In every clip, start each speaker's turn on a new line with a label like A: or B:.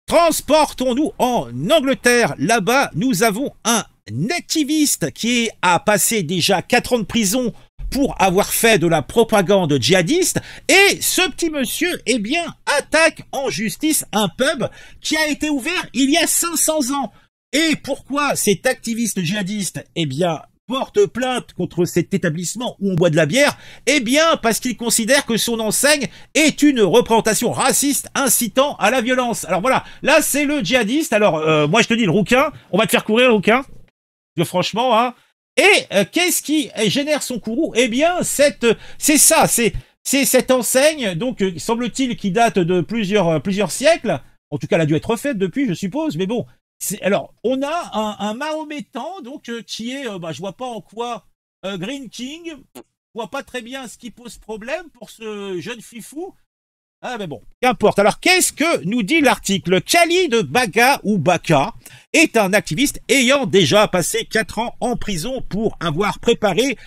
A: Transportons-nous en Angleterre. Là-bas, nous avons un activiste qui a passé déjà 4 ans de prison pour avoir fait de la propagande djihadiste. Et ce petit monsieur, eh bien, attaque en justice un pub qui a été ouvert il y a 500 ans. Et pourquoi cet activiste djihadiste, eh bien, porte plainte contre cet établissement où on boit de la bière? Eh bien, parce qu'il considère que son enseigne est une représentation raciste incitant à la violence. Alors voilà, là c'est le djihadiste. Alors, moi je te dis, le rouquin, on va te faire courir le rouquin. Franchement, hein. Et qu'est-ce qui génère son courroux? Eh bien, c'est cette enseigne, donc semble-t-il, qui date de plusieurs siècles. En tout cas, elle a dû être refaite depuis, je suppose, mais bon. Alors, on a un mahométan, donc, qui est, je vois pas en quoi, Green King, je vois pas très bien ce qui pose problème pour ce jeune fifou. Ah, mais bon, qu'importe. Alors, qu'est-ce que nous dit l'article? Khalid Baga ou Baka est un activiste ayant déjà passé 4 ans en prison pour avoir préparé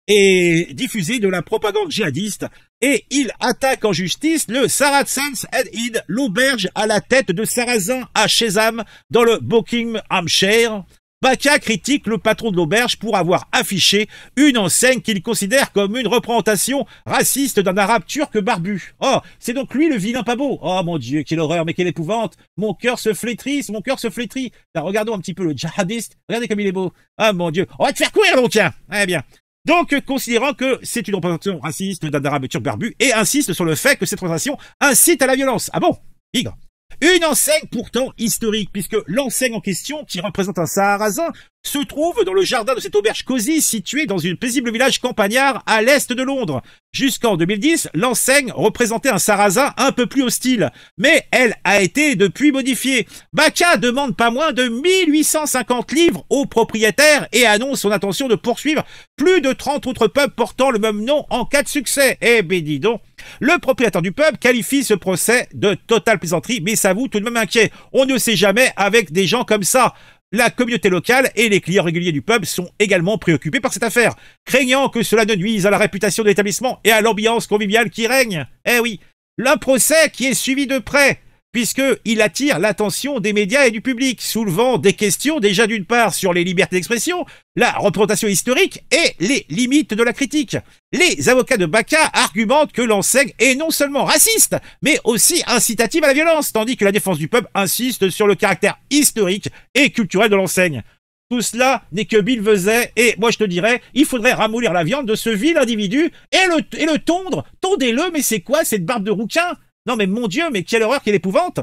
A: et diffusé de la propagande djihadiste. Et il attaque en justice le Saracens Head, l'auberge à la tête de sarrasins à Chesham, dans le Buckinghamshire. Baka critique le patron de l'auberge pour avoir affiché une enseigne qu'il considère comme une représentation raciste d'un arabe turc barbu. Oh, c'est donc lui le vilain pas beau. Oh mon Dieu, quelle horreur, mais quelle épouvante. Mon cœur se flétrit, mon cœur se flétrit. Là, regardons un petit peu le djihadiste. Regardez comme il est beau. Ah mon Dieu, on va te faire courir donc, tiens. Eh bien. Donc, considérant que c'est une représentation raciste d'un arabe turc barbu, et insiste sur le fait que cette représentation incite à la violence. Ah bon? Bigre. Une enseigne pourtant historique, puisque l'enseigne en question, qui représente un sarrasin, se trouve dans le jardin de cette auberge cosy située dans un paisible village campagnard à l'est de Londres. Jusqu'en 2010, l'enseigne représentait un sarrasin un peu plus hostile, mais elle a été depuis modifiée. Baka demande pas moins de 1850 livres au propriétaire et annonce son intention de poursuivre plus de 30 autres pubs portant le même nom en cas de succès. Eh ben dis donc. Le propriétaire du pub qualifie ce procès de totale plaisanterie, mais s'avoue tout de même inquiet. On ne sait jamais avec des gens comme ça. La communauté locale et les clients réguliers du pub sont également préoccupés par cette affaire, craignant que cela ne nuise à la réputation de l'établissement et à l'ambiance conviviale qui règne. Eh oui, le procès qui est suivi de près, puisqu'il attire l'attention des médias et du public, soulevant des questions déjà d'une part sur les libertés d'expression, la représentation historique et les limites de la critique. Les avocats de Baka argumentent que l'enseigne est non seulement raciste, mais aussi incitative à la violence, tandis que la défense du peuple insiste sur le caractère historique et culturel de l'enseigne. Tout cela n'est que billevesée, et moi je te dirais, il faudrait ramollir la viande de ce vil individu et le tondre. Tondez-le, mais c'est quoi cette barbe de rouquin? Non mais mon Dieu, mais quelle horreur, quelle épouvante!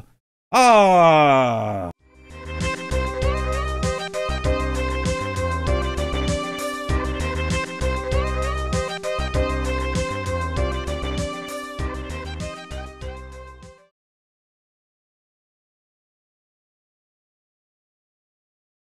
A: Ah,